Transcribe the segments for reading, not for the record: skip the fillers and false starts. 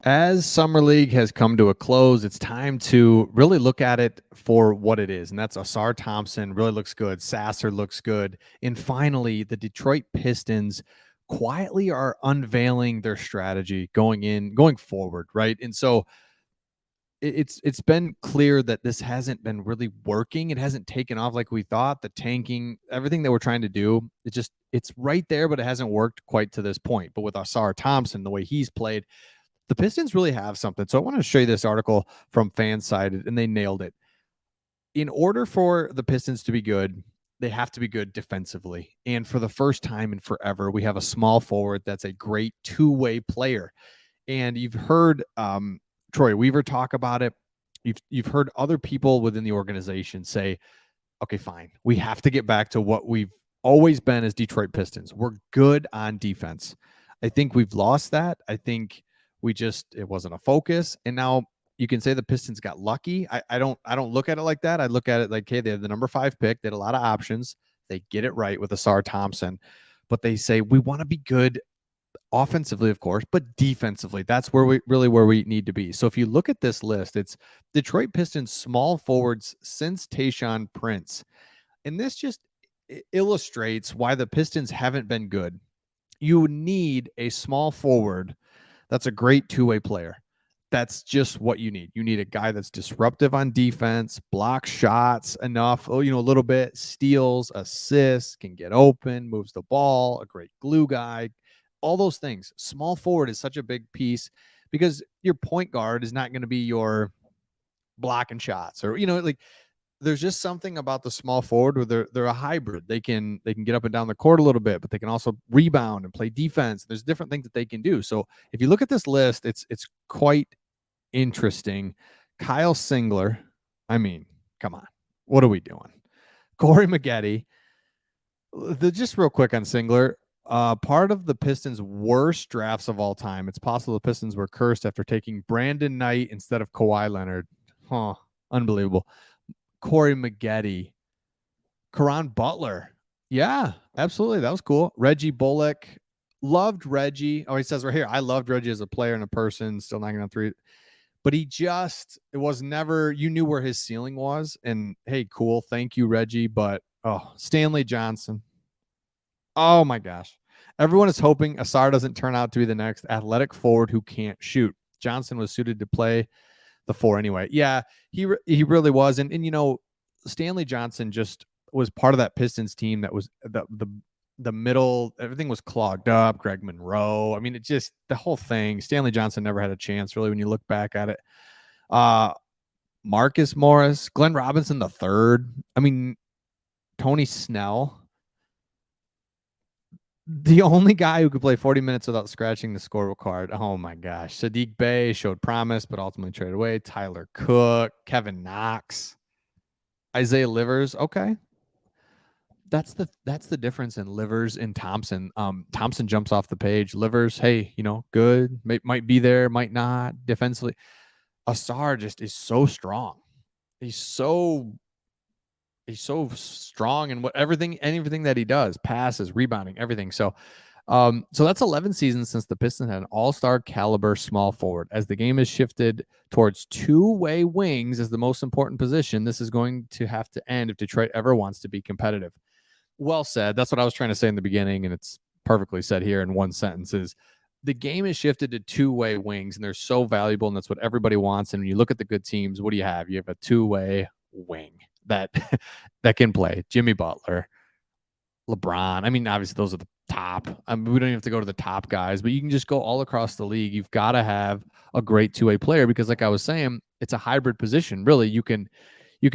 As Summer League has come to a close, it's time to really look at it for what it is. And that's Ausar Thompson really looks good. Sasser looks good. And finally, the Detroit Pistons quietly are unveiling their strategy going forward, right? And so it's been clear that this hasn't been really working. It hasn't taken off like we thought. The tanking, everything that we're trying to do, it's right there, but it hasn't worked quite to this point. But with Ausar Thompson, the way he's played, the Pistons really have something. So I want to show you this article from Fansided, and they nailed it. In order for the Pistons to be good, they have to be good defensively. And for the first time in forever, we have a small forward that's a great two-way player. And you've heard Troy Weaver talk about it. You've heard other people within the organization say, okay, fine, we have to get back to what we've always been as Detroit Pistons. We're good on defense. I think we've lost that. I think it wasn't a focus. And now you can say the Pistons got lucky. I don't look at it like that. I look at it like, hey, they had the number 5 pick. They had a lot of options. They get it right with Ausar Thompson. But they say we want to be good offensively, of course, but defensively. That's where we need to be. So if you look at this list, it's Detroit Pistons small forwards since Tayshaun Prince. And this just illustrates why the Pistons haven't been good. You need a small forward that's a great two-way player. That's just what you need. You need a guy that's disruptive on defense, blocks shots enough, a little bit, steals, assists, can get open, moves the ball, a great glue guy, all those things. Small forward is such a big piece because your point guard is not going to be your blocking shots or, like there's just something about the small forward where they're a hybrid. They can get up and down the court a little bit, but they can also rebound and play defense. There's different things that they can do. So if you look at this list, it's quite interesting. Kyle Singler, I mean, come on, what are we doing? Corey Maggette. Just real quick on Singler. Part of the Pistons' worst drafts of all time. It's possible the Pistons were cursed after taking Brandon Knight instead of Kawhi Leonard. Huh, unbelievable. Corey Maggette, Caron Butler. Yeah, absolutely. That was cool. Reggie Bullock. Loved Reggie. Oh, he says right here, I loved Reggie as a player and a person, still knocking on three. But it was never, you knew where his ceiling was. And hey, cool. Thank you, Reggie. But Stanley Johnson. Oh my gosh. Everyone is hoping Ausar doesn't turn out to be the next athletic forward who can't shoot. Johnson was suited to play the 4 anyway. Yeah, he really was. And Stanley Johnson just was part of that Pistons team that was the middle, everything was clogged up. Greg Monroe. I mean, it just the whole thing. Stanley Johnson never had a chance, really, when you look back at it. Marcus Morris, Glenn Robinson the third. I mean, Tony Snell. The only guy who could play 40 minutes without scratching the scorecard. Oh my gosh. Sadiq Bey showed promise, but ultimately traded away. Tyler Cook, Kevin Knox, Isaiah Livers. Okay. That's the difference in Livers and Thompson. Thompson jumps off the page. Livers, hey, good. Might be there, might not. Defensively. Ausar just is so strong. He's so strong in everything that he does, passes, rebounding, everything. So that's 11 seasons since the Pistons had an all-star caliber small forward. As the game has shifted towards two-way wings as the most important position, this is going to have to end if Detroit ever wants to be competitive. Well said. That's what I was trying to say in the beginning, and it's perfectly said here in one sentence is the game has shifted to two-way wings, and they're so valuable, and that's what everybody wants. And when you look at the good teams, what do you have? You have a two-way wing that that can play. Jimmy Butler, LeBron. I mean, obviously those are the top. I mean, we don't even have to go to the top guys, but you can just go all across the league. You've got to have a great two-way player because, like I was saying, it's a hybrid position. Really, you can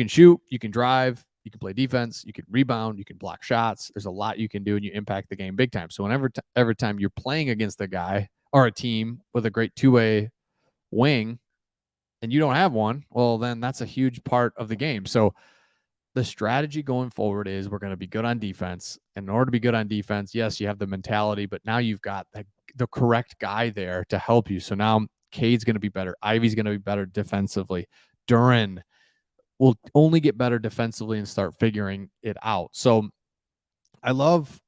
shoot, you can drive, you can play defense, you can rebound, you can block shots. There's a lot you can do, and you impact the game big time. So whenever every time you're playing against a guy or a team with a great two-way wing, and you don't have one, well, then that's a huge part of the game. So the strategy going forward is we're going to be good on defense. And in order to be good on defense, yes, you have the mentality, but now you've got the correct guy there to help you. So now Cade's going to be better. Ivy's going to be better defensively. Duran will only get better defensively and start figuring it out. So I love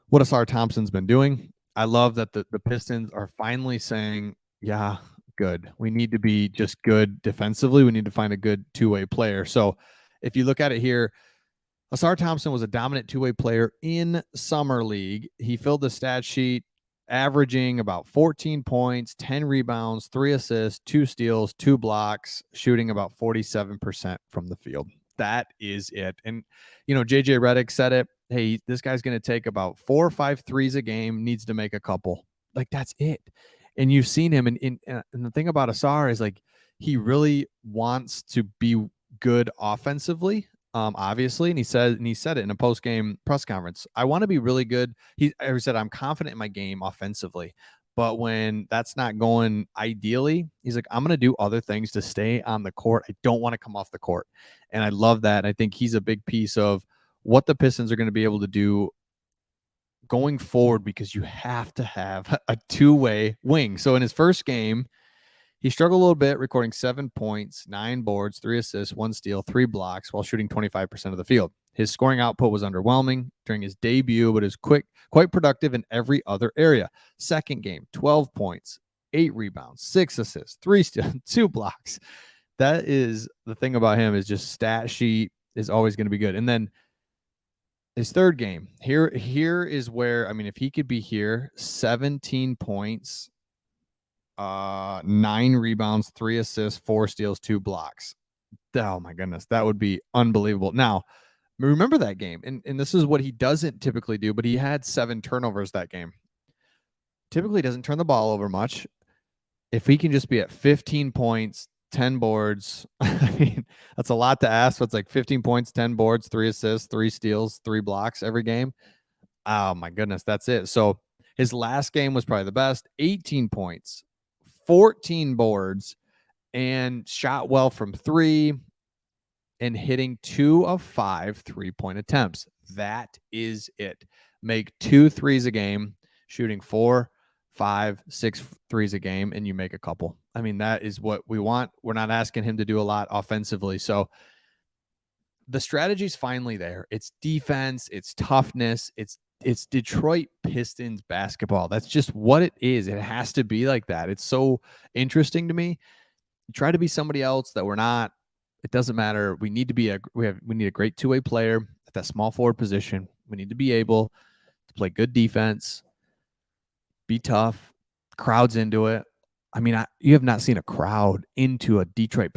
what Ausar Thompson's been doing. I love that the Pistons are finally saying, yeah, good. We need to be just good defensively. We need to find a good two-way player. So if you look at it here, Ausar Thompson was a dominant two-way player in summer league. He filled the stat sheet averaging about 14 points, 10 rebounds, 3 assists, 2 steals, 2 blocks, shooting about 47% from the field. That is it. And JJ Redick said it. Hey, this guy's going to take about 4 or 5 threes a game, needs to make a couple. Like, that's it. And you've seen him. And the thing about Ausar is, like, he really wants to be good offensively, obviously. And he said it in a post-game press conference. I want to be really good. He said, I'm confident in my game offensively. But when that's not going ideally, he's like, I'm going to do other things to stay on the court. I don't want to come off the court. And I love that. I think he's a big piece of what the Pistons are going to be able to do going forward, because you have to have a two-way wing. So in his first game, he struggled a little bit, recording 7 points, 9 boards, 3 assists, 1 steal, 3 blocks, while shooting 25% of the field. His scoring output was underwhelming during his debut, but is quite productive in every other area. Second game, 12 points, 8 rebounds, 6 assists, 3 steals, 2 blocks. That is the thing about him, is just stat sheet is always going to be good. And then his third game, here is where, I mean, if he could be here, 17 points, 9 rebounds, 3 assists, 4 steals, 2 blocks. Oh my goodness, that would be unbelievable. Now, remember that game, and this is what he doesn't typically do, but he had 7 turnovers that game. Typically doesn't turn the ball over much. If he can just be at 15 points, 10 boards, I mean, that's a lot to ask, but it's like 15 points, 10 boards, 3 assists, 3 steals, 3 blocks every game. Oh my goodness, that's it. So his last game was probably the best. 18 points, 14 boards, and shot well from 3 and hitting 2 of 5 3-point attempts. That is it. Make 2 threes a game, shooting 4, 5, 6 threes a game, and you make a couple. I mean, that is what we want. We're not asking him to do a lot offensively. So the strategy's finally there. It's defense, it's toughness, it's Detroit Pistons basketball. That's just what it is. It has to be like that. It's so interesting to me. You try to be somebody else that we're not. It doesn't matter. We need to be we need a great two-way player at that small forward position. We need to be able to play good defense, be tough, crowds into it. I mean, you have not seen a crowd into a Detroit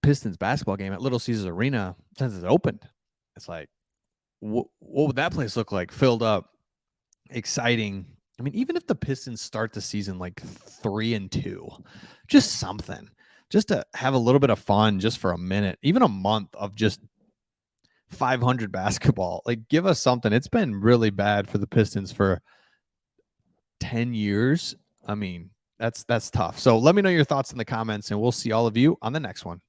Pistons basketball game at Little Caesars Arena since it's opened. It's like, what would that place look like? Filled up, exciting. I mean, even if the Pistons start the season like 3-2, just something, just to have a little bit of fun, just for a minute, even a month of just 500 basketball. Like, give us something. It's been really bad for the Pistons for 10 years. I mean, that's tough. So let me know your thoughts in the comments, and we'll see all of you on the next one.